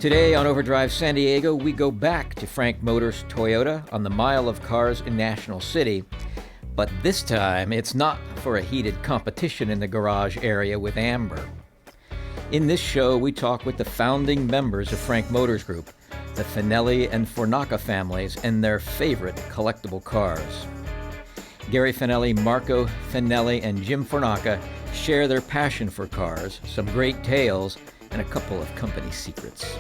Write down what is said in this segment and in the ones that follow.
Today on Overdrive San Diego, we go back to Frank Motors Toyota on the Mile of Cars in National City. But this time, it's not for a heated competition in the garage area with Amber. In this show, we talk with the founding members of Frank Motors Group, the Finelli and Fornaca families, and their favorite collectible cars. Gary Finelli, Marco Finelli, and Jim Fornaca share their passion for cars, some great tales, and a couple of company secrets.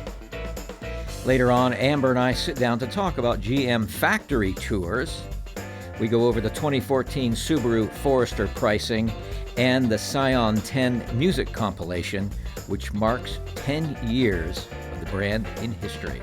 Later on, Amber and I sit down to talk about GM factory tours. We go over the 2014 Subaru Forester pricing and the Scion 10 music compilation, which marks 10 years of the brand in history.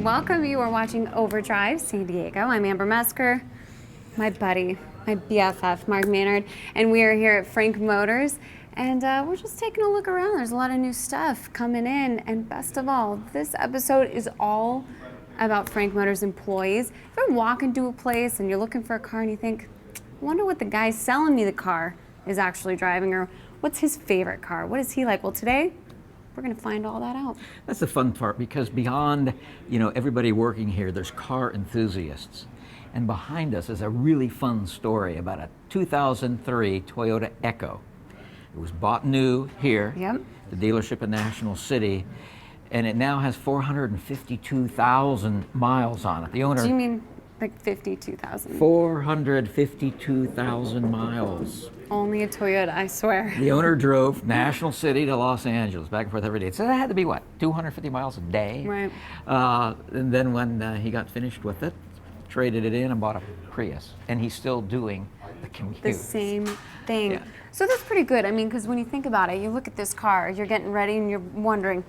Welcome, you are watching Overdrive San Diego. I'm Amber Mesker, my buddy, my BFF, Mark Maynard, and we are here at Frank Motors, and we're just taking a look around. There's a lot of new stuff coming in, and best of all, this episode is all about Frank Motors employees. If you're walking to a place and you're looking for a car and you think, I wonder what the guy selling me the car is actually driving, or what's his favorite car? What is he like? Well, today, we're going to find all that out. That's the fun part, because beyond, everybody working here, there's car enthusiasts. And behind us is a really fun story about a 2003 Toyota Echo. It was bought new here, Yep. the dealership in National City, and it now has 452,000 miles on it. The owner... Do you mean like 52,000? 452,000 miles. Only a Toyota, I swear. The owner drove National City to Los Angeles, back and forth every day. So that had to be, 250 miles a day? Right. And then when he got finished with it, traded it in and bought a Prius. And he's still doing the commute. The same thing. Yeah. So that's pretty good. I mean, because when you think about it, you look at this car, you're getting ready and you're wondering,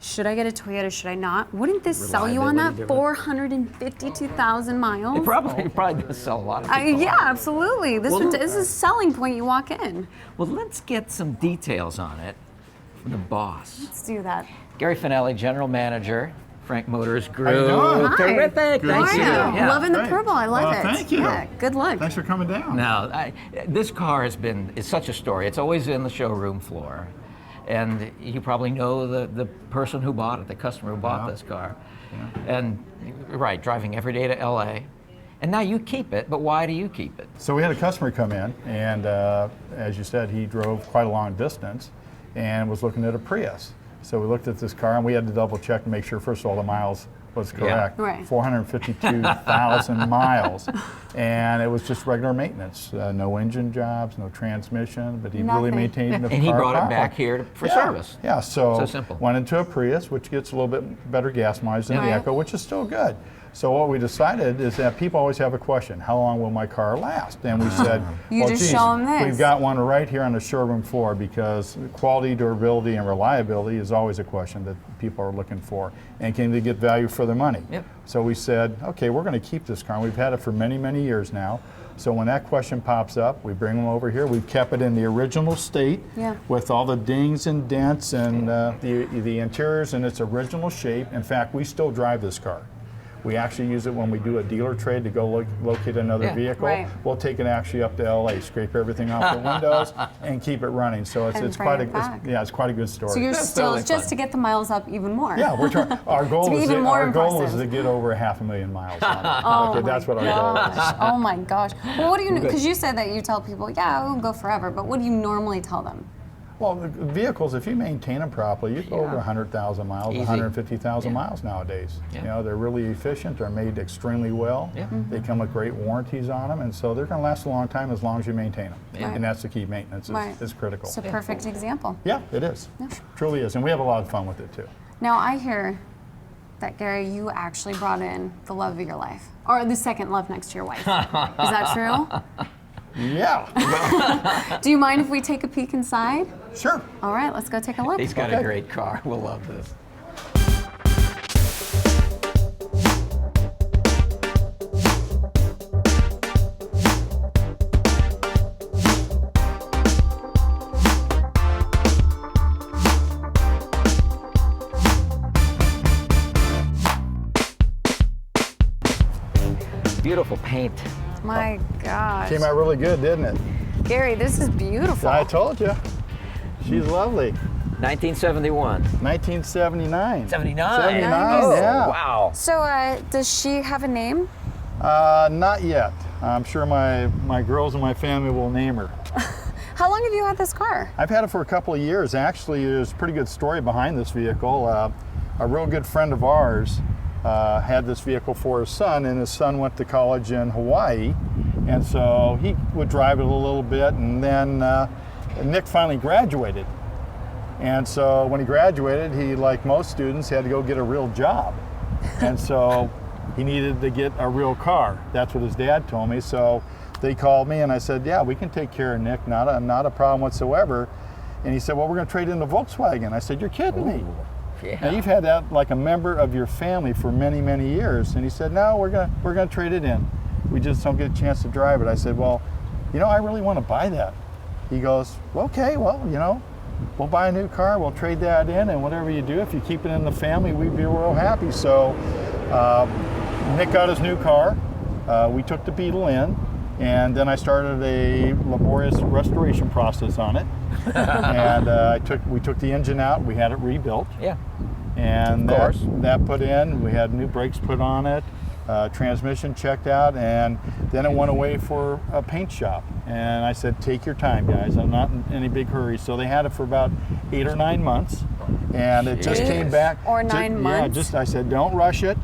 should I get a Toyota, should I not? Wouldn't this sell you on that 452,000 miles? It probably does sell a lot of people. Yeah, absolutely. This is a selling point you walk in. Well, let's get some details on it from the boss. Let's do that. Gary Finelli, General Manager, Frank Motors Group. How you doing? Hi. Terrific. Thank you. Yeah. Loving the Great. purple. I love it. Thank you. Yeah, good luck. Thanks for coming down. Now, this car it's such a story. It's always in the showroom floor. And you probably know the person who bought it, the customer who bought this car. Yeah. And, driving every day to LA. And now you keep it, but why do you keep it? So we had a customer come in, and as you said, he drove quite a long distance and was looking at a Prius. So we looked at this car, and we had to double check to make sure, first of all, the miles was correct. Yeah. Right. 452,000 miles. And it was just regular maintenance. No engine jobs, no transmission, but he really maintained the car. And he brought properly. it back here for service. Yeah, so simple. Went into a Prius, which gets a little bit better gas mileage than the Echo, which is still good. So what we decided is that people always have a question, how long will my car last? And we said, show them this. We've got one right here on the showroom floor, because quality, durability, and reliability is always a question that people are looking for. And can they get value for their money? Yep. So we said, okay, we're going to keep this car. We've had it for many, many years now. So when that question pops up, we bring them over here. We've kept it in the original state with all the dings and dents and the interiors in its original shape. In fact, we still drive this car. We actually use it when we do a dealer trade to go locate another vehicle. Right. We'll take it actually up to LA, scrape everything off the windows, and keep it running. So it's quite a good story. So you're still just to get the miles up even more. Yeah, we're trying. Our goal is impressive. to get over 500,000 miles on it. That's what our goal is. Oh my gosh. Well, what do you? Because you said that you tell people, yeah, we'll go forever. But what do you normally tell them? Well, the vehicles, if you maintain them properly, you go over 100,000 miles, 150,000 miles nowadays. Yeah. They're really efficient. They're made extremely well. Yeah. They come with great warranties on them, and so they're going to last a long time as long as you maintain them. Yeah. And that's the key. Maintenance is critical. It's a perfect example. Yeah, it is. Yeah. Truly is, and we have a lot of fun with it too. Now I hear that, Gary, you actually brought in the love of your life, or the second love next to your wife. Is that true? Yeah. Do you mind if we take a peek inside? Sure. All right, let's go take a look. He's got a great car. We'll love this. Beautiful paint. My gosh. Came out really good, didn't it? Gary, this is beautiful. I told you. She's lovely. 1971. 1979. 79. 79, Oh, yeah. wow. So, does she have a name? Not yet. I'm sure my girls and my family will name her. How long have you had this car? I've had it for a couple of years. Actually, there's a pretty good story behind this vehicle. A real good friend of ours had this vehicle for his son, and his son went to college in Hawaii, and so he would drive it a little bit, and then Nick finally graduated. And so when he graduated, he, like most students, had to go get a real job. And so he needed to get a real car. That's what his dad told me. So they called me, and I said, yeah, we can take care of Nick, not a problem whatsoever. And he said, well, we're going to trade in the Volkswagen. I said, you're kidding me. Yeah. Now, you've had that like a member of your family for many, many years. And he said, no, we're gonna trade it in. We just don't get a chance to drive it. I said, well, I really want to buy that. He goes, well, okay, well, we'll buy a new car, we'll trade that in, and whatever you do, if you keep it in the family, we'd be real happy. So Nick got his new car. We took the Beetle in, and then I started a laborious restoration process on it. And we took the engine out, we had it rebuilt. Yeah. And of course. that put in, we had new brakes put on it, transmission checked out, and then it went away for a paint shop. And I said, take your time, guys, I'm not in any big hurry. So they had it for about 8 or 9 months, and it just came back. Or 9 months? Yeah, I said, don't rush it.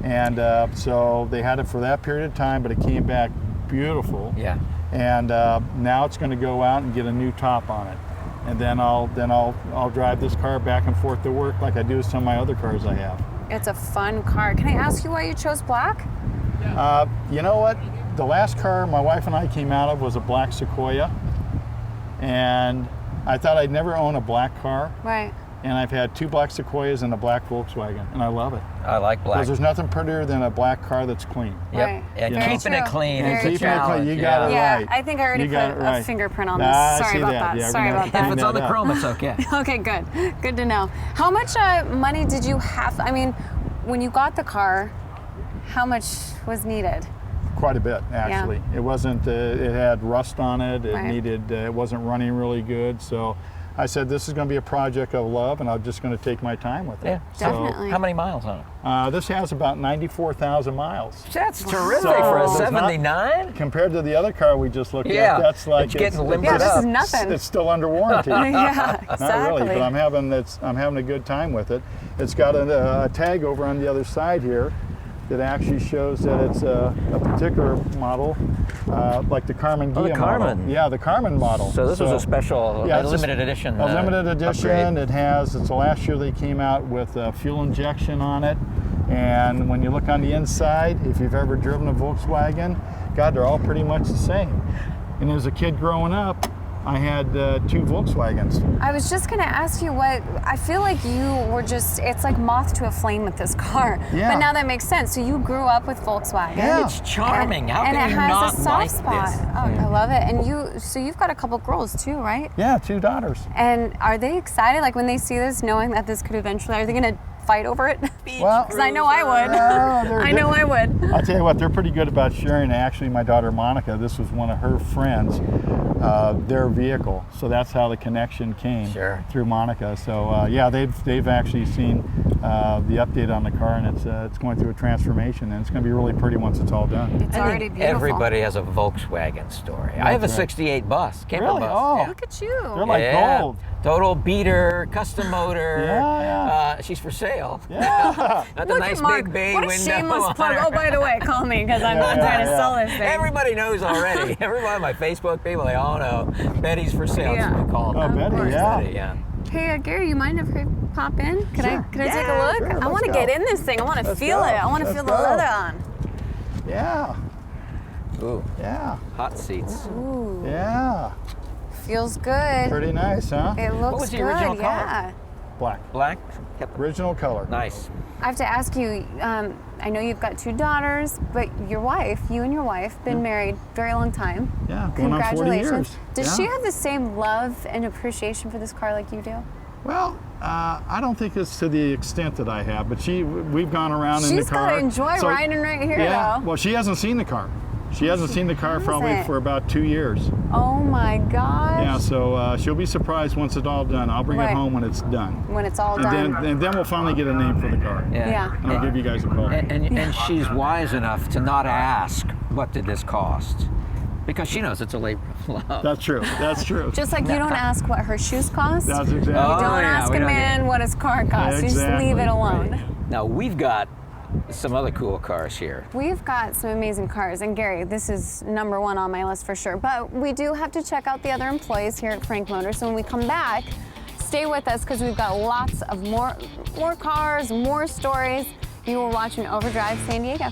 And so they had it for that period of time, but it came back beautiful. Yeah. And now it's going to go out and get a new top on it. And then I'll drive this car back and forth to work like I do with some of my other cars I have. It's a fun car. Can I ask you why you chose black? You know what? The last car my wife and I came out of was a black Sequoia. And I thought I'd never own a black car. Right. And I've had 2 black Sequoias and a black Volkswagen, and I love it. I like black. Because there's nothing prettier than a black car that's clean. Yep. Right. And Very keeping it true. clean Very is a true. Keeping it clean, challenge. you got it Yeah, right. I think I already You put got it right. a fingerprint on Ah, this. I Sorry see about that. that. Yeah, Sorry we're about gonna- If that. it's on the up. chrome, it's okay. Okay, good. Good to know. How much money did you have? I mean, when you got the car, how much was needed? Quite a bit, actually. It wasn't. It had rust on it. It Right. needed. It wasn't running really good. So, I said this is going to be a project of love, and I'm just going to take my time with it. Yeah. Definitely. How many miles on it? This has about 94,000 miles. That's terrific So for a there's not- 79. Compared to the other car we just looked Yeah, at, that's like it's getting limbered Yeah, this up. is nothing. It's still under warranty. Yeah, exactly. Not really, but I'm having a good time with it. It's got a tag over on the other side here that actually shows that it's a particular model, like the Carmen Ghia the Carmen. model. Yeah, the Carmen model. So this was a special, yeah, a it's limited edition. A limited edition. upgrade. It's the last year they came out with fuel injection on it. And when you look on the inside, if you've ever driven a Volkswagen, God, they're all pretty much the same. And as a kid growing up, I had 2 Volkswagens. I was just going to ask you what, I feel like you were just, it's like moth to a flame with this car. Yeah. But now that makes sense. So you grew up with Volkswagen. Yeah. It's charming. How and can it you has not a soft like spot. this? Oh, I love it. And so you've got a couple girls too, right? Yeah, 2 daughters. And are they excited, like when they see this, knowing that this could eventually, are they going to fight over it? Well, Because I know I would. they're I know I would. I'll tell you what, they're pretty good about sharing. Actually, my daughter Monica, this was one of her friends, their vehicle. So that's how the connection came through Monica. So yeah, they've actually seen the update on the car, and it's going through a transformation, and it's going to be really pretty once it's all done. It's I already think beautiful. everybody has a Volkswagen story. I have a right. 68 bus, camper Really? bus. Oh. Yeah. Look at you. They're like Yeah. gold. Total beater, custom motor. Yeah. She's for sale. Yeah. Not the Look nice at Mark. big bay What a window. shameless on plug. her. Oh, by the way, call me because I'm Yeah, trying to yeah. sell this thing. Everybody knows already. Every one of my Facebook people, they all know Betty's for sale. Yeah. That's what we call Oh, them. Betty, course. yeah. Betty, yeah. Hey, Gary, you mind if I pop in? Could I take a Yeah, look? sure, I want to let's get go. in this thing. I want to Let's feel go. it. I want to Let's feel the go. leather on. Yeah. Ooh, Yeah, hot seats. Ooh, yeah. feels good. Pretty nice, huh? It looks was the good, original color? yeah. Black. Black. Kept the Original color. nice. I have to ask you, I know you've got 2 daughters, but your wife, you and your wife, been married very long time. Yeah, going on 40 Congratulations. years. Does she Yeah. have the same love and appreciation for this car like you do? Well, I don't think it's to the extent that I have, but we've gone around in the She's car. got to enjoy So- riding right here, Yeah, though. well, she hasn't seen the car. She hasn't seen the car probably hasn't? for about 2 years. Oh my gosh. Yeah, so she'll be surprised once it's all done. I'll bring Right. it home when it's done. When it's all And done. then we'll finally get a name for the car. Yeah. And I'll give you guys a call. And she's wise enough to not ask, what did this cost? Because she knows it's a labor of love. That's true. That's true. Just like you don't ask what her shoes cost. That's exactly. You Oh, don't yeah, ask we a don't man what his car costs. You just leave Exactly. it alone. Now, we've got some other cool cars here. We've got some amazing cars, and Gary, this is number 1 on my list for sure. But we do have to check out the other employees here at Frank Motors. So when we come back, stay with us because we've got lots of more cars, more stories. You are watching Overdrive San Diego.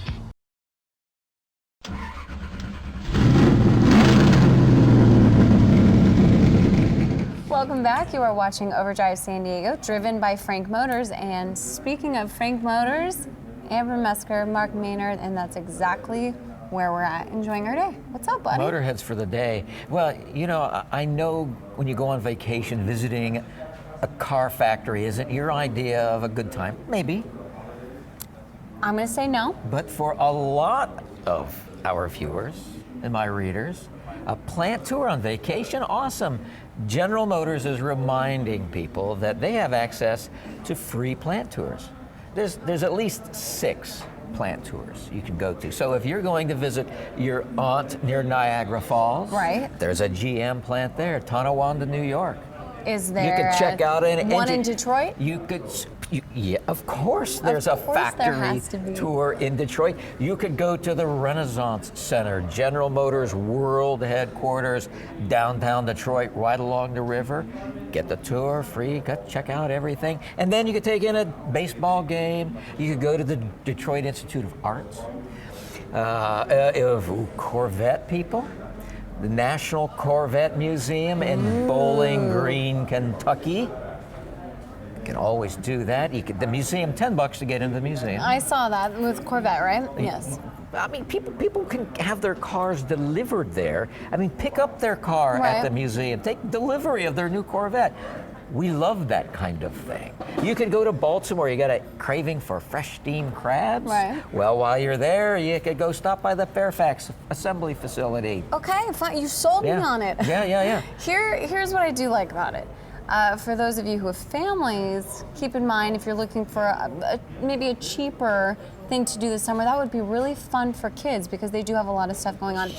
Welcome back. You are watching Overdrive San Diego, driven by Frank Motors. And speaking of Frank Motors, Amber Mesker, Mark Maynard, and that's exactly where we're at, enjoying our day. What's up, buddy? Motorheads for the day. Well, you know, I know when you go on vacation, visiting a car factory isn't your idea of a good time. Maybe. I'm going to say no. But for a lot of our viewers and my readers, a plant tour on vacation, awesome. General Motors is reminding people that they have access to free plant tours. There's at least 6 plant tours you can go to. So if you're going to visit your aunt near Niagara Falls, Right. there's a GM plant there, Tonawanda, New York. Is there You could check out an one in engine- Detroit? You could, yeah, of course. There's Of a course there factory has to be. tour in Detroit. You could go to the Renaissance Center, General Motors World Headquarters, downtown Detroit, right along the river. Get the tour free. Check out everything, and then you could take in a baseball game. You could go to the Detroit Institute of Arts. Corvette people. The National Corvette Museum in Bowling Green, Kentucky. You can always do that. The museum, $10 to get into the museum. I saw that with Corvette, right? Yes. I mean, people can have their cars delivered there. I mean, pick up their car Right. at the museum, take delivery of their new Corvette. We love that kind of thing. You can go to Baltimore, you got a craving for fresh steamed crabs. Right. Well, while you're there, you could go stop by the Fairfax Assembly Facility. Okay, fine. You sold me on it. Yeah. Here's what I do like about it. For those of you who have families, keep in mind if you're looking for maybe a cheaper thing to do this summer, that would be really fun for kids because they do have a lot of stuff going on.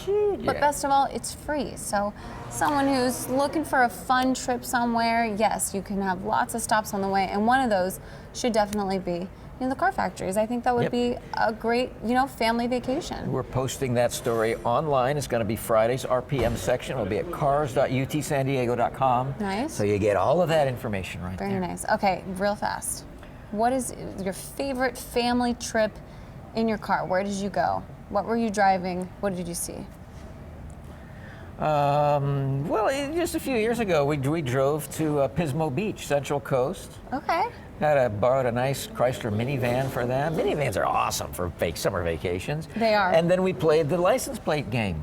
But Yeah. best of all, it's free. So someone who's looking for a fun trip somewhere, yes, you can have lots of stops on the way. And one of those should definitely be the car factories. I think that would Yep. be a great, family vacation. We're posting that story online. It's going to be Friday's RPM section. It'll be at cars.utsandiego.com. Nice. So you get all of that information right Very there. nice. Okay, real fast. What is your favorite family trip in your car? Where did you go? What were you driving? What did you see? Just a few years ago, we drove to Pismo Beach, Central Coast. Okay. Borrowed a nice Chrysler minivan for them. Minivans are awesome for summer vacations. They are. And then we played the license plate game.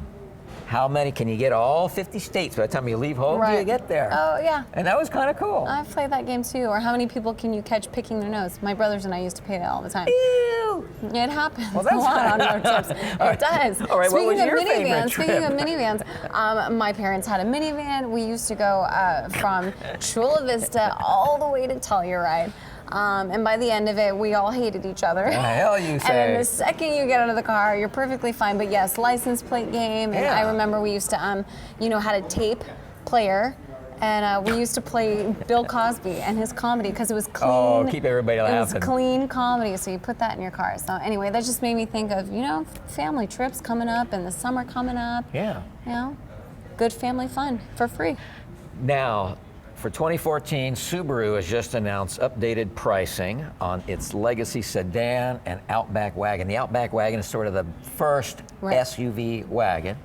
How many can you get all 50 states by the time you leave home? Do you Right. get there? Oh, yeah. And that was kind of cool. I've played that game too. Or how many people can you catch picking their nose? My brothers and I used to play that all the time. Ew. It happens Well, that's a lot on road trips. It does. All right, what was your favorite Speaking of trip? minivans, my parents had a minivan. We used to go from Chula Vista all the way to Telluride. And by the end of it, we all hated each other. The hell you And say. then the second you get out of the car, you're perfectly fine. But yes, license plate game. And Yeah. I remember we used to, had a tape player. And we used to play Bill Cosby and his comedy because it was clean. Oh, keep everybody It laughing. was clean comedy, so you put that in your car. So anyway, that just made me think of, family trips coming up and the summer coming up. Yeah. Good family fun for free. Now, for 2014, Subaru has just announced updated pricing on its legacy sedan and Outback wagon. The Outback wagon is sort of the first SUV wagon.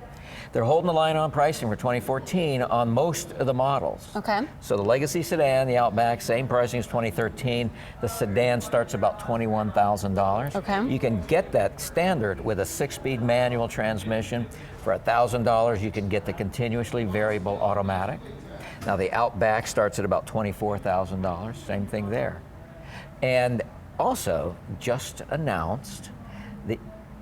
They're holding the line on pricing for 2014 on most of the models. Okay. So the legacy sedan, the Outback, same pricing as 2013. The sedan starts about $21,000. Okay. You can get that standard with a 6-speed manual transmission. For $1,000, you can get the continuously variable automatic. Now the Outback starts at about $24,000, same thing there. And also just announced the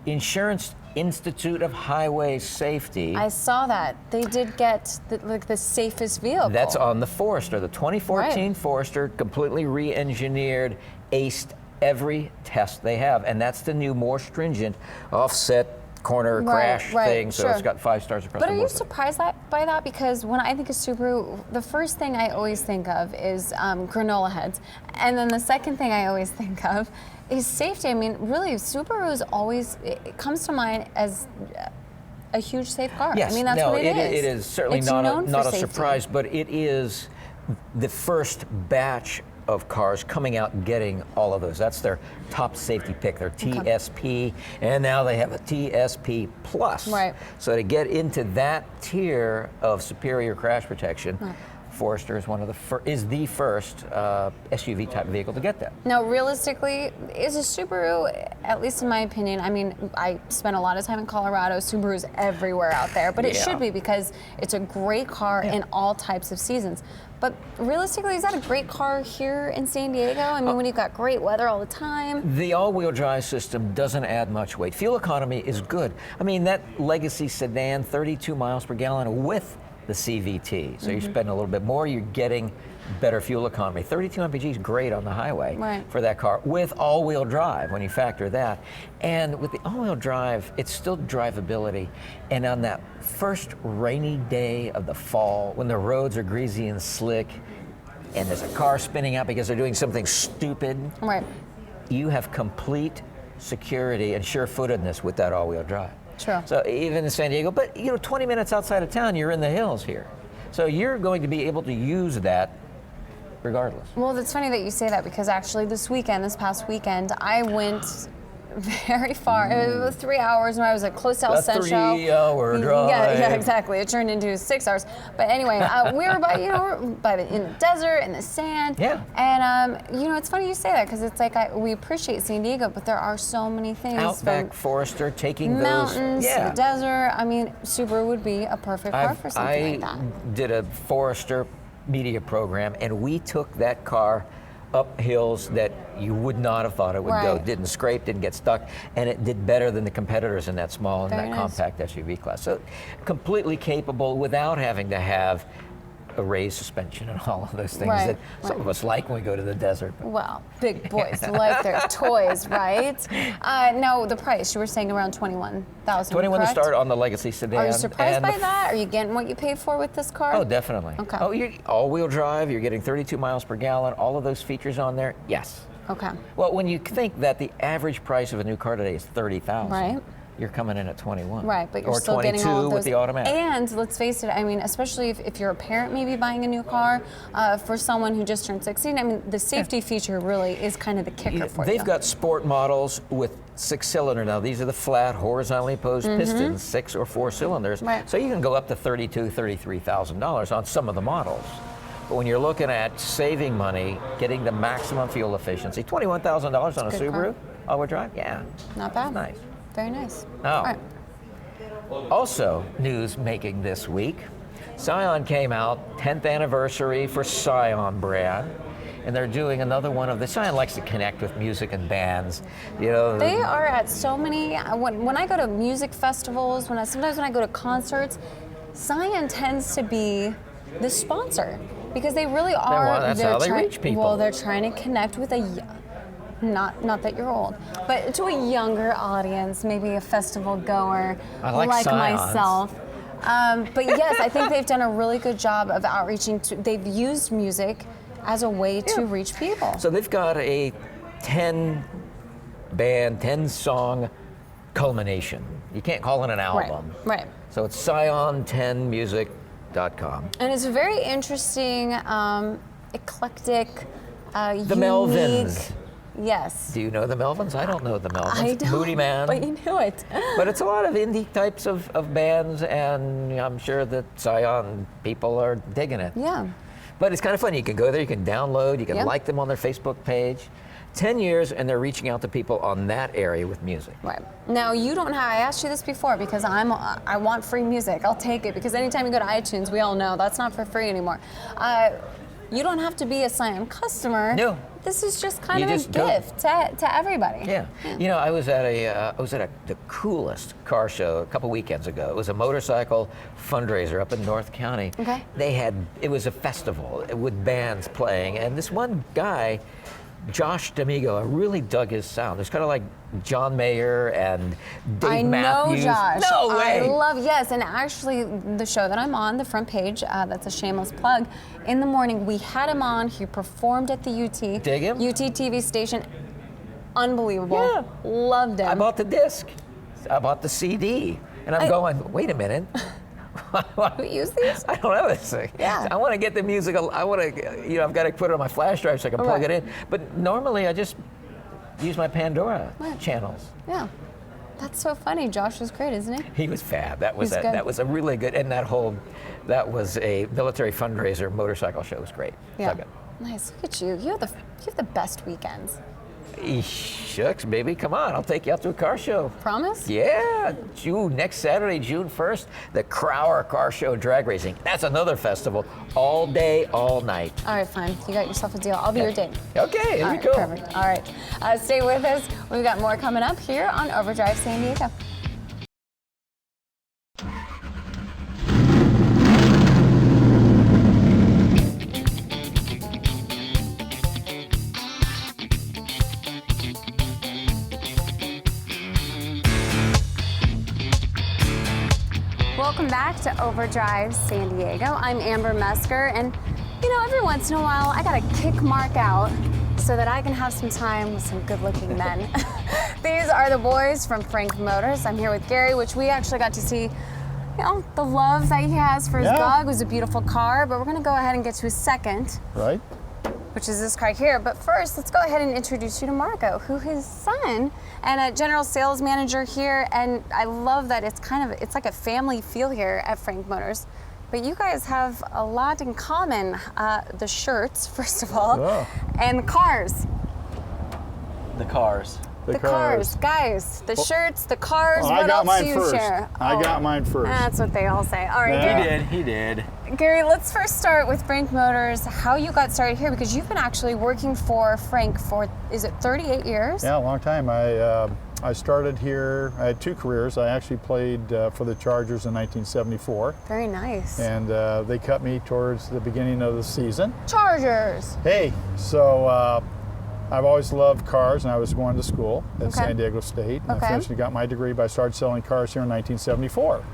Insurance Institute of Highway Safety. I saw that. They did get the safest vehicle. That's on the Forester. The 2014 Forester, completely re-engineered, aced every test they have. And that's the new, more stringent offset corner crash thing, so it's got 5 stars across the board. But are you surprised by that? Because when I think of Subaru, the first thing I always think of is granola heads. And then the second thing I always think of is safety. I mean, really, Subaru is always, it comes to mind as a huge safe car. Yes, I mean, that's what it is. It is certainly not a surprise, but it is the first batch of cars coming out and getting all of those. That's their top safety pick, their TSP, and now they have a TSP Plus. Right. So to get into that tier of superior crash protection, Forester is the first SUV type vehicle to get that. Now, realistically, is a Subaru, at least in my opinion, I mean, I spent a lot of time in Colorado. Subaru's everywhere out there, but it should be because it's a great car in all types of seasons. But realistically, is that a great car here in San Diego? I mean, when you've got great weather all the time. The all-wheel drive system doesn't add much weight. Fuel economy is good. I mean, that legacy sedan, 32 miles per gallon with the CVT. So you're spending a little bit more, you're getting better fuel economy. 32 mpg is great on the highway for that car with all-wheel drive when you factor that. And with the all-wheel drive, it's still drivability. And on that first rainy day of the fall, when the roads are greasy and slick, and there's a car spinning out because they're doing something stupid, you have complete security and sure-footedness with that all-wheel drive. True. So even in San Diego, but 20 minutes outside of town, you're in the hills here. So you're going to be able to use that regardless. Well, it's funny that you say that because actually this past weekend, I went very far. It was 3 hours when I was at close to El Centro. 3-hour drive. Yeah, exactly. It turned into 6 hours. But anyway, we were in the desert, in the sand. Yeah. And it's funny you say that because it's like we appreciate San Diego, but there are so many things. Outback, Forester, taking mountains, those. the desert. I mean, Subaru would be a perfect car for something like that. I did a Forester media program, and we took that car up hills that you would not have thought it would go. Didn't scrape, didn't get stuck, and it did better than the competitors in that small and that compact SUV class. So completely capable without having to have a raised suspension and all of those things that some of us like when we go to the desert. Well, big boys like their toys, right? Now, the price, you were saying around $21,000, 21 correct? to start on the legacy sedan. Are you surprised by that? Are you getting what you paid for with this car? Oh, definitely. Okay. Oh, you're all-wheel drive, you're getting 32 miles per gallon, all of those features on there, yes. Okay. Well, when you think that the average price of a new car today is $30,000, you're coming in at 21. Right, but you're or still 22 getting all of those. with the automatic. And let's face it, I mean, especially if you're a parent maybe buying a new car, for someone who just turned 16, I mean, the safety feature really is kind of the kicker for you. They've got sport models with 6-cylinder now. These are the flat, horizontally opposed pistons, 6 or 4 cylinders. Right. So you can go up to $32,000, $33,000 on some of the models. But when you're looking at saving money, getting the maximum fuel efficiency, $21,000 on a Subaru all-wheel drive, Not bad. Nice. Very nice. Oh. All right. Also, news making this week, Scion came out, 10th anniversary for Scion brand, and they're doing another one of the, Scion likes to connect with music and bands, They are at so many, when I go to music festivals, sometimes when I go to concerts, Scion tends to be the sponsor because they really are. That's how they reach people. Well, they're trying to connect with not that you're old, but to a younger audience, maybe a festival goer like myself. But yes, I think they've done a really good job of outreaching. They've used music as a way to reach people. So they've got a 10-band, 10-song culmination. You can't call it an album. Right. So it's Scion 10 music frankmotors.com. And it's a very interesting, eclectic, The unique. Melvins. Yes. Do you know the Melvins? I don't know the Melvins. I don't. Moody Man. But you knew it. But it's a lot of indie types of bands, and I'm sure that Scion people are digging it. Yeah. But it's kind of fun. You can go there, you can download, you can Yep. like them on their Facebook page. 10 years, and they're reaching out to people on that area with music. Right. Now, you don't have, I asked you this before because I want free music. I'll take it because anytime you go to iTunes, we all know that's not for free anymore. You don't have to be a Scion customer. No. This is just kind You of just a go. gift to everybody. Yeah. You know, I was at the coolest car show a couple weekends ago. It was a motorcycle fundraiser up in North County. Okay. It was a festival with bands playing, and this one guy, Josh D'Amigo, I really dug his sound. It's kind of like John Mayer and Dave Matthews. I know Josh. No way. I love, yes, and actually the show that I'm on, the front page, that's a shameless plug. In the morning, we had him on. He performed at the UT. Dig him? UT TV station. Unbelievable. Yeah. Loved him. I bought the disc. I bought the CD. And I'm going, wait a minute. Who used these? I don't know this thing. Yeah. I want to get the music. I want to, I've got to put it on my flash drive so I can plug it in. But normally I just use my Pandora channels. Yeah. That's so funny. Josh was great, isn't he? He was fab. That was He's good. that was a really good, and that was a military fundraiser motorcycle show. It was great. Yeah. So good. Nice. Look at you. You have the best weekends. Shucks, baby, come on! I'll take you out to a car show. Promise? Yeah, next Saturday, June 1st, the Crower Car Show Drag Racing. That's another festival, all day, all night. All right, fine. You got yourself a deal. I'll be your date. Okay, here All we right, go. perfect. All right. Stay with us. We've got more coming up here on Overdrive San Diego. Welcome back to Overdrive San Diego. I'm Amber Mesker, and every once in a while I gotta kick Mark out so that I can have some time with some good-looking men. These are the boys from Frank Motors. I'm here with Gary, which we actually got to see, the love that he has for his dog. It was a beautiful car, but we're gonna go ahead and get to his second. Right. Which is this car here. But first, let's go ahead and introduce you to Marco, who his son and a general sales manager here. And I love that it's like a family feel here at Frank Motors. But you guys have a lot in common. The shirts, first of all, and the cars. The cars. The cars, guys. The shirts, the cars. Well, what else do you first. share? I got mine first. That's what they all say. All right, Gary. He did. Gary, let's first start with Frank Motors, how you got started here, because you've been actually working for Frank for, is it 38 years? Yeah, a long time. I started here, I had two careers. I actually played for the Chargers in 1974. Very nice. And they cut me towards the beginning of the season. Chargers! Hey, so I've always loved cars, and I was going to school at San Diego State. And I eventually got my degree, but I started selling cars here in 1974.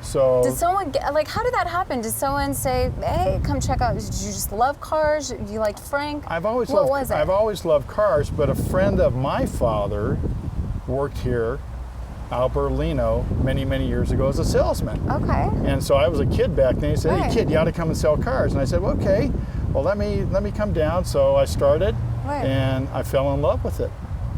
So did someone how did that happen? Did someone say, "Hey, come check out"? Did you just love cars? You liked Frank? I've always loved cars, but a friend of my father worked here, Al Berlino, many years ago as a salesman. Okay. And so I was a kid back then. He said, "Hey kid, you ought to come and sell cars." And I said, "Well, okay. Well, let me come down." So I started, and I fell in love with it.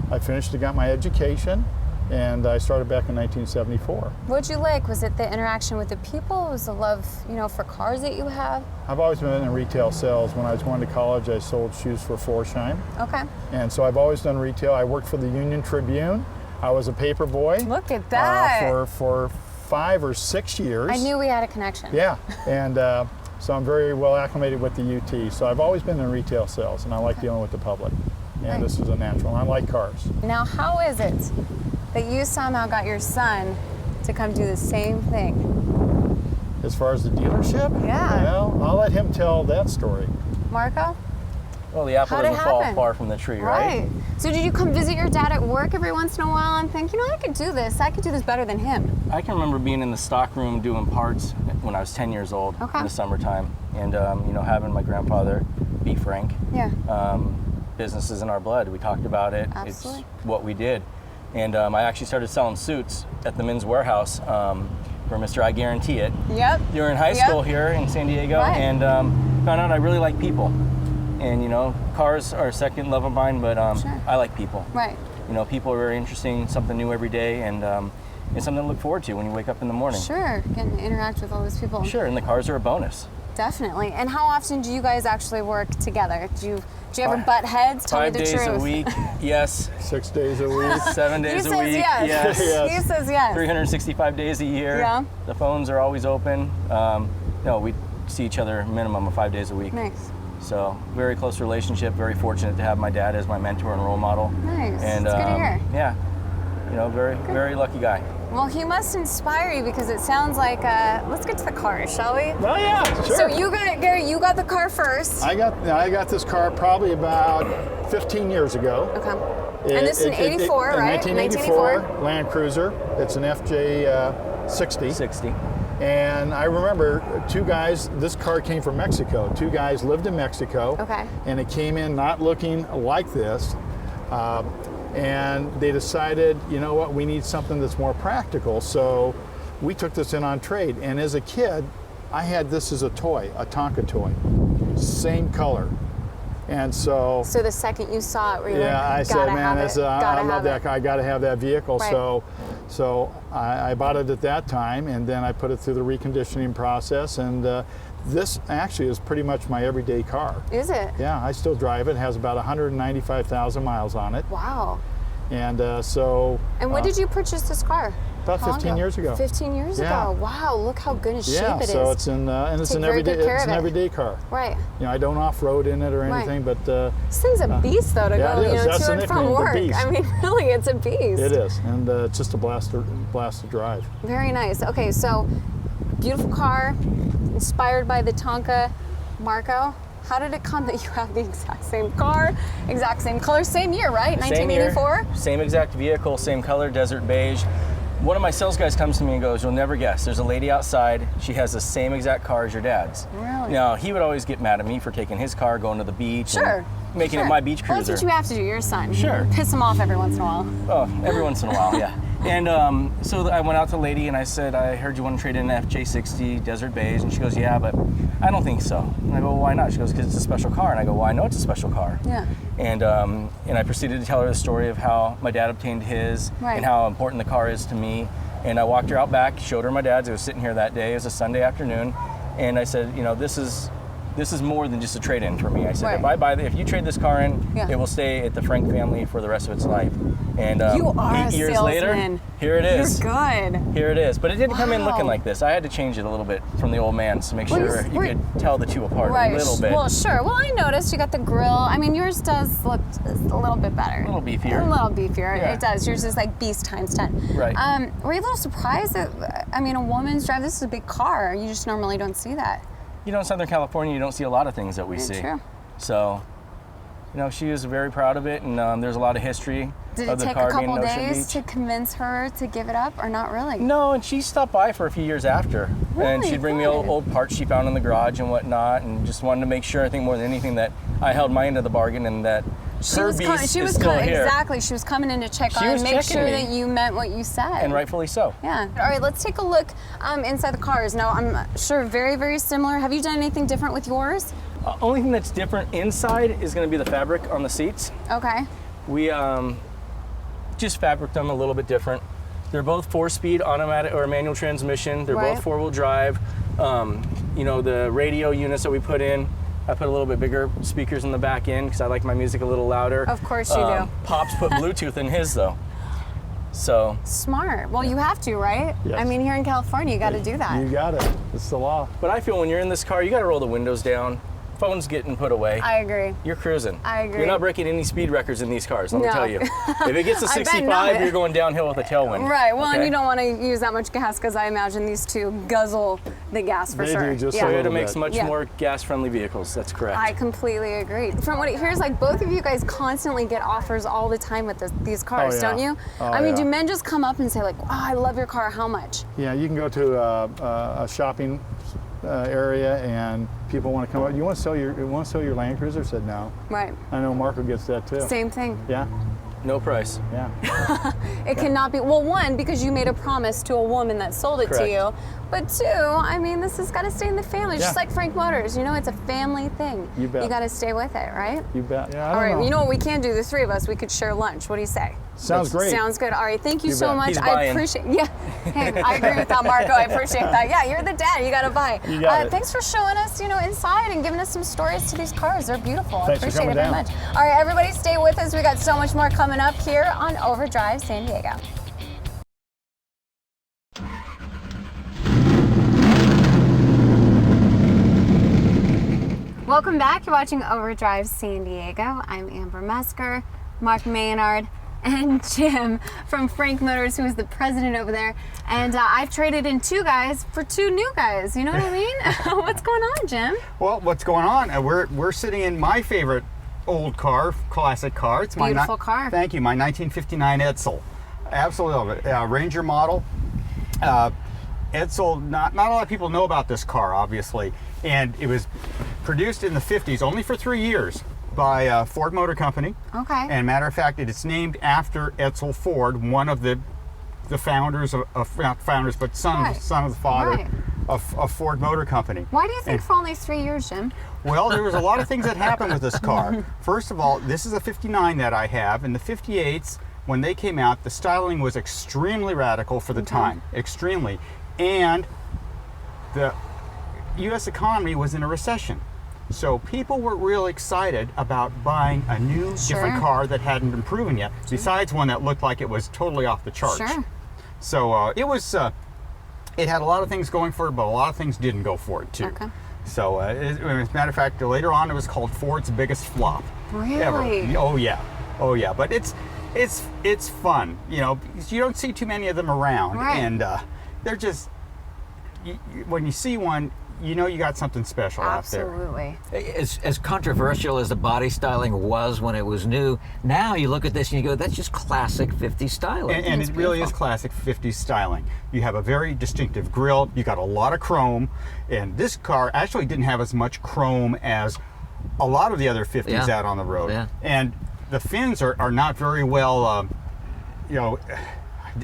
I finished and got my education. And I started back in 1974. What'd you like? Was it the interaction with the people? Was the love, for cars that you have? I've always been in retail sales. When I was going to college, I sold shoes for Forsheim. Okay. And so I've always done retail. I worked for the Union Tribune. I was a paper boy. Look at that. For 5 or 6 years. I knew we had a connection. Yeah, and so I'm very well acclimated with the UT. So I've always been in retail sales, and I like dealing with the public. And this is a natural. I like cars. Now, how is it that you somehow got your son to come do the same thing? As far as the dealership? Yeah. Well, I'll let him tell that story. Marco? Well, the apple doesn't fall far from the tree, right? So did you come visit your dad at work every once in a while and think, I could do this better than him? I can remember being in the stock room doing parts when I was 10 years old in the summertime, and having my grandfather be Frank. Yeah. Business is in our blood. We talked about it. Absolutely. It's what we did. And I actually started selling suits at the Men's Warehouse for Mr. I Guarantee It. Yep. During high school here in San Diego, Right. and found out I really like people. And you know, cars are a second love of mine, but Sure. I like people. Right. You know, people are very interesting, something new every day, and it's something to look forward to when you wake up in the morning. Sure, getting to interact with all those people. Sure, and the cars are a bonus. Definitely. And how often do you guys actually work together? Do you ever butt heads? Tell me the truth. 5 days a week, yes. 6 days a week. 7 days He a says week, yes. Yes. He says yes. 365 days a year. Yeah. The phones are always open. No, we see each other a minimum of 5 days a week. Nice. So very close relationship. Very fortunate to have my dad as my mentor and role model. Nice. And It's good to hear. yeah, you know, very lucky guy. Well, he must inspire you because it sounds like, let's get to the cars, shall we? Well, yeah, sure. So you got, Gary, you got the car first. I got this car probably about 15 years ago. Okay. And this is an 84, right? 1984 Land Cruiser. It's an FJ 60. 60. And I remember two guys, this car came from Mexico. Two guys lived in Mexico. Okay. And it came in not looking like this. And they decided, you know what, we need something that's more practical. So we took this in on trade. And as a kid, I had this as a toy, a Tonka toy. Same color. And so So the second you saw it, were you like, I said, gotta man, have it, I gotta love have that it. car. I got to have that vehicle. Right. So I bought it at that time, and then I put it through the reconditioning process. And this actually is pretty much my everyday car. Is it? Yeah, I still drive it. It has about 195,000 miles on it. Wow. And so. And when did you purchase this car? About How long 15 years ago. 15 years Yeah. ago. Wow, look how good in shape Yeah, it is. so it's in and it's Take an very everyday good care it's of an it. everyday car. Right. You know, I don't off-road in it or Right. anything, but This thing's a beast, though, to yeah, go it is. to That's the and from nickname, the work. beast. I mean, really, it's a beast. it is, and it's just a blast to drive. Very nice. Okay, so beautiful car, inspired by the Tonka. Marco, how did it come that you have the exact same car, exact same color, same year, right? Same year, 1984? same exact vehicle, same color, desert beige. One of my sales guys comes to me and goes, "You'll never guess. There's a lady outside. She has the same exact car as your dad's." Really? Now, he would always get mad at me for taking his car, going to the beach, Sure. and making Sure. it my beach Well, cruiser. that's what you have to do. You're a son. Sure. Piss him off every once in a while. Oh, every once in a while, yeah. And so I went out to the lady and I said, "I heard you want to trade in an FJ60 Desert Beige," and she goes, "Yeah, but I don't think so." And I go, "Well, why not?" She goes, "Because it's a special car." And I go, "Well, I know it's a special car." Yeah. And I proceeded to tell her the story of how my dad obtained his Right. and how important the car is to me. And I walked her out back, showed her my dad's. It was sitting here that day. It was a Sunday afternoon, and I said, "You know, this is more than just a trade-in for me." I said, Right. if you trade this car in, Yeah. it will stay at the Frank family for the rest of its life." And You are 8 a years later, salesman. here it is. You're good. Here it is. But it didn't come in Wow. looking like this. I had to change it a little bit from the old man's to make Well, sure you could tell the two apart a little bit. Well, sure. Well, I noticed you got the grill. I mean, yours does look a little bit better. A little beefier. A little beefier. Yeah. It does. Yours is like beast times 10. Right. Were you a little surprised that, I mean, a woman's drive, this is a big car. You just normally don't see that. You know, in Southern California, you don't see a lot of things that we Very see. true. So, you know, she was very proud of it, and there's a lot of history Did of it the take car a being couple in Ocean days Beach. to convince her to give it up or not really? No, and she stopped by for a few years after. And Really? she'd bring me Good. old parts she found in the garage and whatnot, and just wanted to make sure, I think more than anything, that I held my end of the bargain and that her beast is still here. Exactly. She was coming in to check She on was and make checking sure me. that you meant what you said. And rightfully so. Yeah. All right, let's take a look inside the cars. Now, I'm sure very, very similar. Have you done anything different with yours? Only thing that's different inside is going to be the fabric on the seats. Okay. We just fabriced them a little bit different. They're both 4-speed automatic or manual transmission. They're Right. both 4-wheel drive. You know, the radio units that we put in, I put a little bit bigger speakers in the back end because I like my music a little louder. Of course you do. Pops put Bluetooth in his though. So Smart. Well, you have to, right? Yes. I mean, here in California, you got to do that. You got it. It's the law. but I feel when you're in this car, you got to roll the windows down. Phone's getting put away. I agree. You're cruising. I agree. You're not breaking any speed records in these cars, let me No. tell you. If it gets to I bet 65, not. you're going downhill with a tailwind. Right. Well, and okay? you don't want to use that much gas because I imagine these two guzzle the gas for They sure. do, just yeah. a little Toyota makes bit. much Yeah. more gas-friendly vehicles. That's correct. I completely agree. From what it hears, like both of you guys constantly get offers all the time with these cars, Oh, yeah. don't you? Oh, I mean, yeah. do men just come up and say like, "Oh, I love your car. How much?" Yeah, you can go to a shopping area and people want to come up. You want to sell your Land Cruiser? I said no. Right. I know Marco gets that too. Same thing. Yeah. No price. Yeah. It cannot be, well, one, because you made a promise to a woman that sold it to you, but two, I mean, this has got to stay in the family. It's just like Frank Motors, you know, it's a family thing. You bet. You got to stay with it, right? You bet. Yeah, I All don't right, know. you know what we can do, the three of us, we could share lunch. What do you say? Sounds great. Sounds good. All right, thank you so bet. much. He's I buying. appreciate, yeah. Hey, I agree with that, Marco. I appreciate that. Yeah, you're the dad. You got to buy. You got it. Thanks for showing us, you know, inside and giving us some stories to these cars. They're beautiful. I Thanks for appreciate it coming very down. much. All right, everybody stay with us. We got so much more coming up here on Overdrive San Diego. Welcome back. You're watching Overdrive San Diego. I'm Amber Mesker, Mark Maynard, and Jim from Frank Motors, who is the president over there. And I've traded in two guys for two new guys. You know what I mean? What's going on, Jim? Well, what's going on? We're sitting in my favorite old car, classic car. It's my Beautiful car. Thank you. My 1959 Edsel. Absolutely love it. Ranger model. Edsel. Not a lot of people know about this car, obviously, and it was produced in the 50s, only for 3 years, by Ford Motor Company. Okay. And matter of fact, it's named after Edsel Ford, one of the founders of not founders, but son of the father Right. of Ford Motor Company. Why do you think for only 3 years, Jim? Well, there was a lot of things that happened with this car. First of all, this is a 59 that I have, and the 58s, when they came out, the styling was extremely radical for the time, extremely. And the U.S. economy was in a recession. So people were real excited about buying a new, different car that hadn't been proven yet, besides one that looked like it was totally off the charts. Sure. So it was, it had a lot of things going for it, but a lot of things didn't go for it too. Okay. So as a matter of fact, later on it was called Ford's biggest flop ever. Really? Oh yeah. But it's fun, you know, because you don't see too many of them around, Right. and they're just when you see one, you know you got something special out there. Absolutely. As controversial as the body styling was when it was new, now you look at this and you go, that's just classic 50s styling. And it really is classic 50s styling. You have a very distinctive grille, you got a lot of chrome, and this car actually didn't have as much chrome as a lot of the other 50s out on the road. Yeah. And the fins are not very well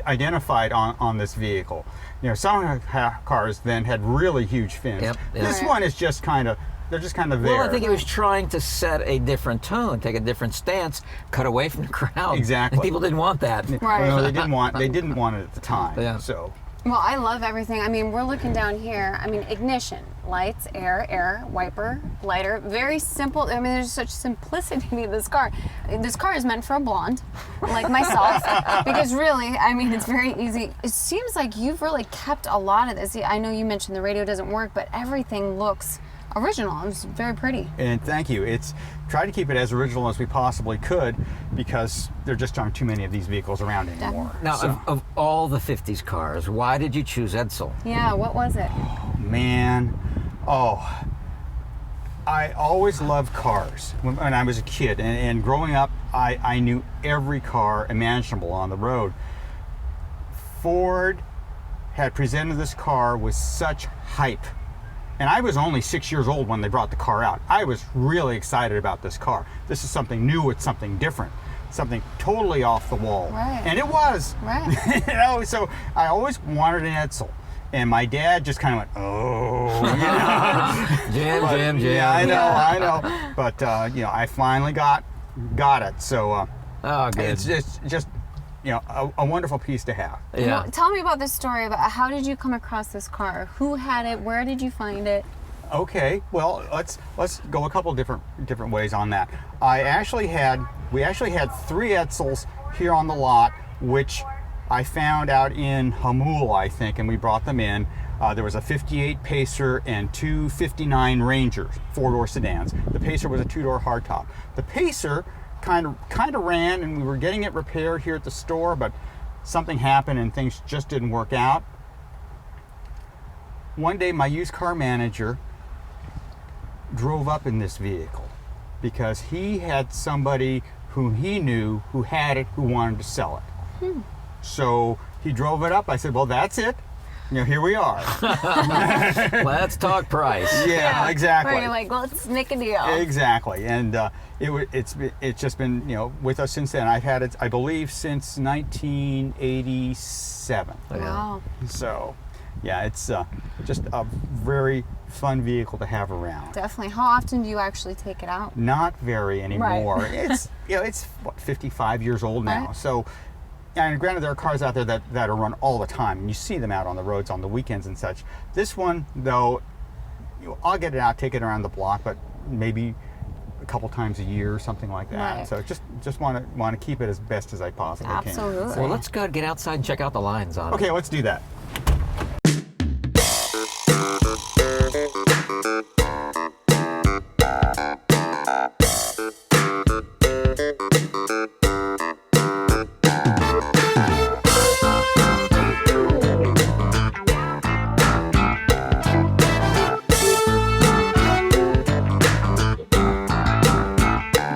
identified on this vehicle. You know, some cars then had really huge fins. Yep. This one is just kind of, they're just kind of there. Well, I think it was trying to set a different tone, take a different stance, cut away from the crowd. Exactly. And people didn't want that. Right. Well, they didn't want it at the time. Yeah. So. Well, I love everything. I mean, we're looking down here. I mean, ignition, lights, air, wiper, lighter. Very simple. I mean, there's such simplicity to this car. This car is meant for a blonde, like myself, because really, I mean, it's very easy. It seems like you've really kept a lot of this. I know you mentioned the radio doesn't work, but everything looks original. It's very pretty. And thank you. It's try to keep it as original as we possibly could, because there just aren't too many of these vehicles around anymore. Now, So, of all the 50s cars, why did you choose Edsel? Yeah, what was it? man, I always loved cars when I was a kid, and growing up, I knew every car imaginable on the road. Ford had presented this car with such hype. And I was only 6 years old when they brought the car out. I was really excited about this car. This is something new, it's something different, something totally off the wall. Right. And it was. Right. You know, so I always wanted an Edsel. And my dad just kind of went, oh, you know. Jim. Yeah, I know. But, you know, I finally got it. So Oh, good. it's just, you know, a wonderful piece to have. Yeah. Well, tell me about this story about how did you come across this car? Who had it? Where did you find it? Okay, well, let's go a couple different ways on that. We actually had 3 Edsels here on the lot, which I found out in Hamul, I think, and we brought them in. There was a 58 Pacer and 2 59 Rangers, 4-door sedans. The Pacer was a 2-door hardtop. The Pacer kind of ran, and we were getting it repaired here at the store, but something happened and things just didn't work out. One day my used car manager drove up in this vehicle because he had somebody who he knew who had it, who wanted to sell it. So he drove it up. I said, well, that's it. here we are. Let's talk price. Yeah, exactly. Where you're like, well, let's make a deal. Exactly, and it's just been with us since then. I've had it, I believe, since 1987. Wow. So, yeah, it's just a very fun vehicle to have around. Definitely. How often do you actually take it out? Not very anymore. Right. It's what, 55 years old now. Right. So, and granted, there are cars out there that are run all the time, and you see them out on the roads on the weekends and such. This one, though, I'll get it out, take it around the block, but maybe a couple times a year or something like that. Right. So just want to keep it as best as I possibly can. Absolutely. Well, let's go get outside and check out the lines on it. Okay, let's do that.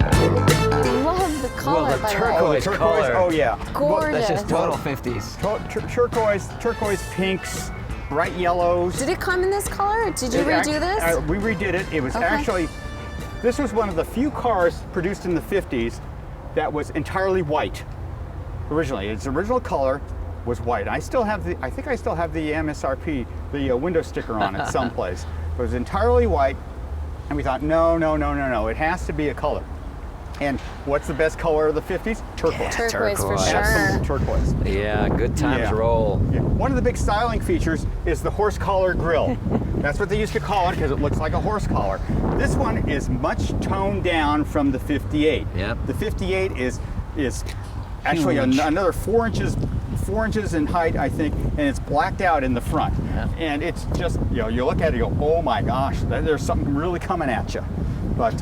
Love the color, Well, the by the way. turquoise color. Oh yeah. Gorgeous. That's just total 50s. Turquoise pinks, bright yellows. Did it come in this color? Did you redo this? We redid it. It was Okay. actually, this was one of the few cars produced in the 50s that was entirely white. Originally, its original color was white. I think I still have the MSRP, the window sticker on it someplace. It was entirely white, and we thought, no, it has to be a color. And what's the best color of the 50s? Turquoise. Turquoise for turquoise. sure. Absolute turquoise. Yeah, good times Yeah. roll. One of the big styling features is the horse collar grille. That's what they used to call it because it looks like a horse collar. This one is much toned down from the 58. Yep. The 58 is actually Huge. another 4 inches in height, I think, and it's blacked out in the front. Yeah. And it's just, you look at it, you go, oh my gosh, there's something really coming at you. But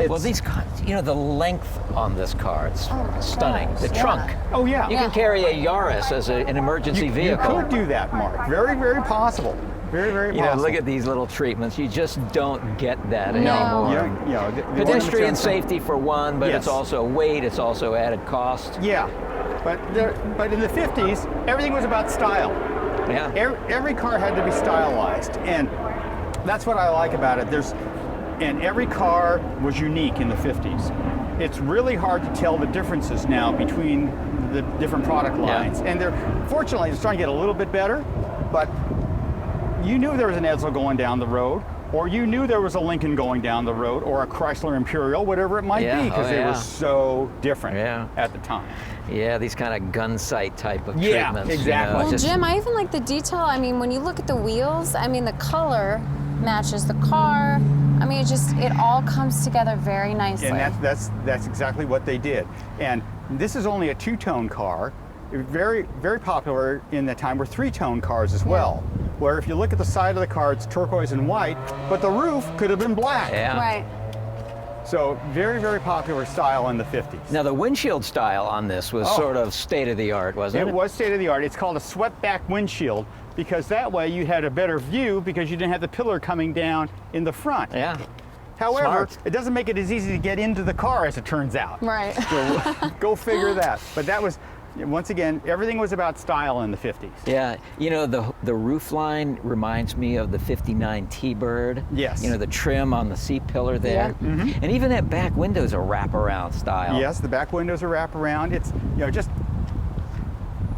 Well, these cars, the length on this car, it's Oh my stunning. gosh, The yeah. trunk. oh yeah, You can carry a Yaris as an emergency you vehicle. could do that, Mark. Very, very possible. Very, very possible. Look at these little treatments. You just don't get that No. anymore. The Pedestrian ones- safety for one, but Yes. it's also weight, it's also added cost. Yeah, but in the 50s, everything was about style. Yeah. Every car had to be stylized, and that's what I like about it. And every car was unique in the 50s. It's really hard to tell the differences now between the different product lines, and fortunately they're starting to get a little bit better. But you knew there was an Edsel going down the road, or you knew there was a Lincoln going down the road, or a Chrysler Imperial, whatever it might Yeah, be, because oh, they yeah. were so different Yeah. at the time. Yeah, these kind of gun sight type of Yeah, treatments. exactly. Well, just- Jim, I even like the detail. I mean, when you look at the wheels, I mean, the color matches the car. I mean, it all comes together very nicely. And that's exactly what they did. And this is only a two-tone car. Very, very popular in the time were three-tone cars as well. Where if you look at the side of the car, it's turquoise and white, but the roof could have been black. Yeah. Right. So very, very popular style in the 50s. Now the windshield style on this was sort of state of the art, wasn't it? It was state of the art. It's called a swept back windshield because that way you had a better view because you didn't have the pillar coming down in the front. Yeah. However, Smart. it doesn't make it as easy to get into the car as it turns out. Right. So go figure that. But that was, once again, everything was about style in the 50s. Yeah, the roof line reminds me of the 59 T-Bird. Yes. The trim on the seat pillar there. Yeah. Mm-hmm. And even that back window's a wraparound style. Yes, the back windows are wraparound. It's just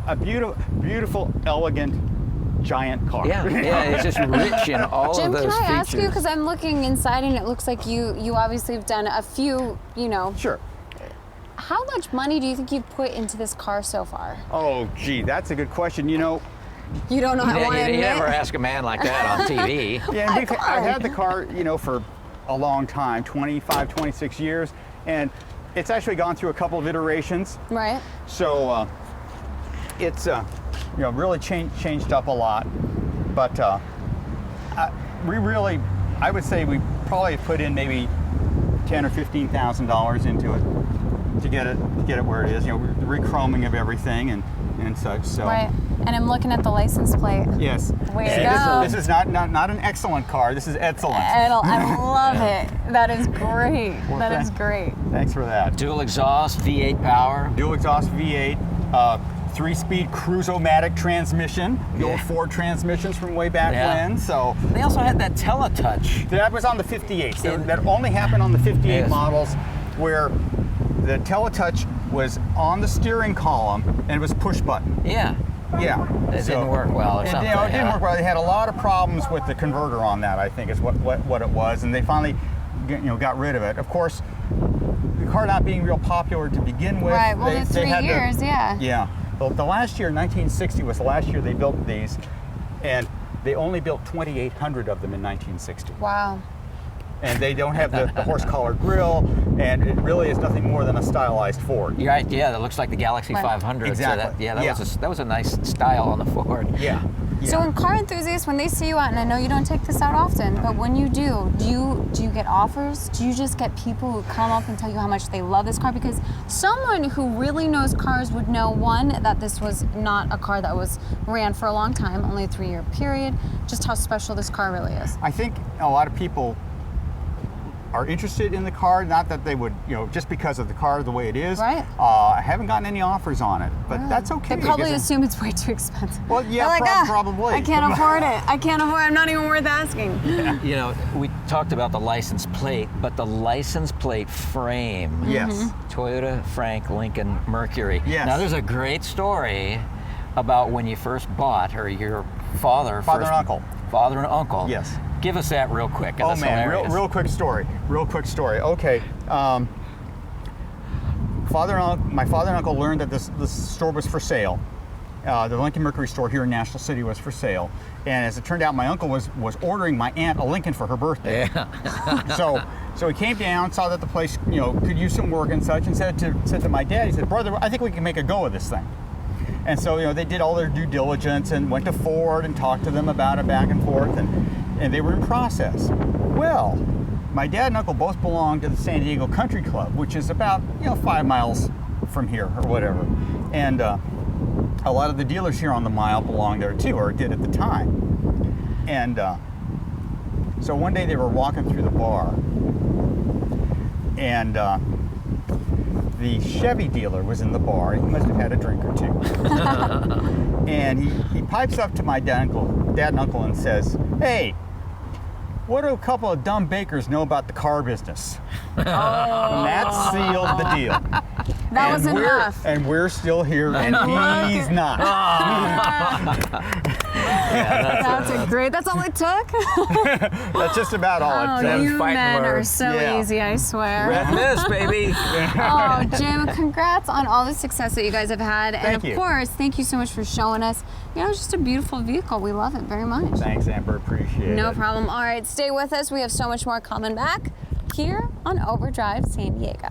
a beautiful, elegant, giant car. Yeah, it's just rich in all Jim, of those can I features. ask you, because I'm looking inside and it looks like you obviously have done a few, Sure. How much money do you think you've put into this car so far? Oh, gee, that's a good question. You don't know how I want to You admit. never ask a man like that on TV. Yeah, and I've had the car, for a long time, 25, 26 years, and it's actually gone through a couple of iterations. Right. So it's really changed up a lot, but I would say we probably put in maybe $10,000 or $15,000 into it to get it where it is. The re-chroming of everything and such. So. Right. And I'm looking at the license plate. Yes. Way to See, go. This is not an excellent car. This is excellent. I love it. That is great. That is great. Thanks for that. Dual exhaust, V8 power. Dual exhaust V8, 3-speed Cruise-O-Matic transmission, the old Ford transmissions from way back when. So they also had that teletouch. that was on the 58. So that only happened on the 58 models, where the teletouch was on the steering column and it was push button. Yeah. Yeah. It didn't work well or something. It didn't work well. They had a lot of problems with the converter on that, I think is what it was, and they finally got rid of it. Of course, the car not being real popular to begin with. Right, well, the 3 years, yeah. Yeah. The last year, 1960, was the last year they built these, and they only built 2,800 of them in 1960. Wow. And they don't have the horse collar grille, and it really is nothing more than a stylized Ford. You're right, yeah, that looks like the Galaxy Right. 500. Exactly. So that was a nice style on the Ford. Yeah. So when car enthusiasts, when they see you out, and I know you don't take this out often, but when you do you get offers? Do you just get people who come up and tell you how much they love this car? Because someone who really knows cars would know, one, that this was not a car that ran for a long time, only a 3-year period, just how special this car really is. I think a lot of people are interested in the car, not that they would, just because of the car the way it is. Right. I haven't gotten any offers on it, but that's okay. They probably assume it's way too expensive. Well, yeah, They're like, probably. I can't afford it. I'm not even worth asking. We talked about the license plate, but the license plate frame. Yes. Toyota, Frank, Lincoln, Mercury. Yes. Now there's a great story about when you first bought, or your father and uncle. Father and uncle. Yes. Give us that real quick. Oh That's man, hilarious. real quick story. Okay. My father and uncle learned that this store was for sale. The Lincoln Mercury store here in National City was for sale, and as it turned out, my uncle was ordering my aunt a Lincoln for her birthday. Yeah. So he came down, saw that the place could use some work and such, and said to my dad, he said, "Brother, I think we can make a go of this thing." And so they did all their due diligence and went to Ford and talked to them about it back and forth, and they were in process. Well, my dad and uncle both belonged to the San Diego Country Club, which is about 5 miles from here or whatever. And a lot of the dealers here on the mile belonged there too, or did at the time. And so one day they were walking through the bar, and the Chevy dealer was in the bar. He must have had a drink or two. And he pipes up to my dad and uncle and says, "Hey, what do a couple of dumb bakers know about the car business?" And that sealed the deal. That was enough. And we're still here, and he's not. That's all it took? That's just about all it took. You men are so easy, I swear. Red Miss, baby. Oh, Jim, congrats on all the success that you guys have had. Thank you. Of course, thank you so much for showing us. It's just a beautiful vehicle. We love it very much. Thanks, Amber. Appreciate it. No problem. All right, stay with us. We have so much more coming back here on Overdrive San Diego.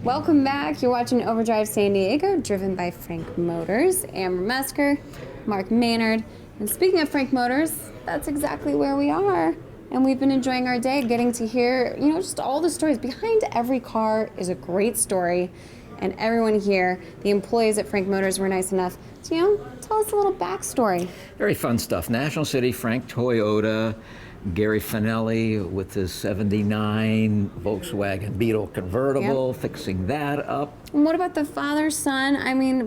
Welcome back. You're watching Overdrive San Diego, driven by Frank Motors. Amber Mesker, Mark Maynard. And speaking of Frank Motors, that's exactly where we are. And we've been enjoying our day, getting to hear, just all the stories. Behind every car is a great story. And everyone here, the employees at Frank Motors, were nice enough to, tell us a little backstory. Very fun stuff. National City, Frank Toyota, Gary Finelli with his 79 Volkswagen Beetle convertible, fixing that up. And what about the father-son?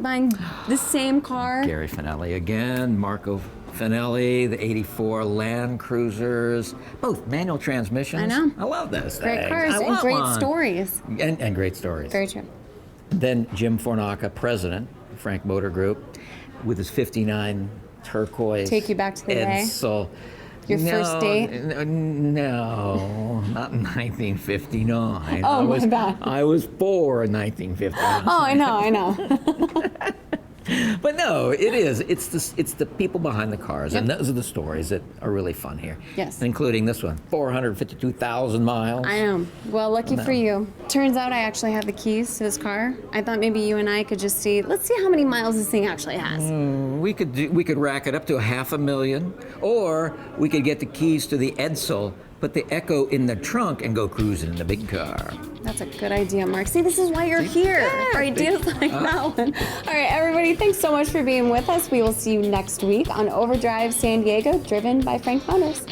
Buying the same car? Gary Finelli again, Marco Finelli, the 84 Land Cruisers, both manual transmissions. I know. I love those Great things. cars I and want great one. stories. And great stories. Very true. Then Jim Fornaca, president of Frank Motor Group, with his 59 turquoise. Take you back to the day? Edsel. Your first date? No, not in 1959. Oh, my bad. I was 4 in 1959. Oh, I know. But no, it is. It's the people behind the cars, and those are the stories that are really fun here. Yes. Including this one, 452,000 miles. I know. Well, lucky for you. Turns out I actually have the keys to this car. I thought maybe you and I could just let's see how many miles this thing actually has. We could rack it up to 500,000, or we could get the keys to the Edsel, put the Echo in the trunk, and go cruising in the big car. That's a good idea, Mark. See, this is why you're here. For ideas like that one. All right, everybody, thanks so much for being with us. We will see you next week on Overdrive San Diego, driven by Frank Motors.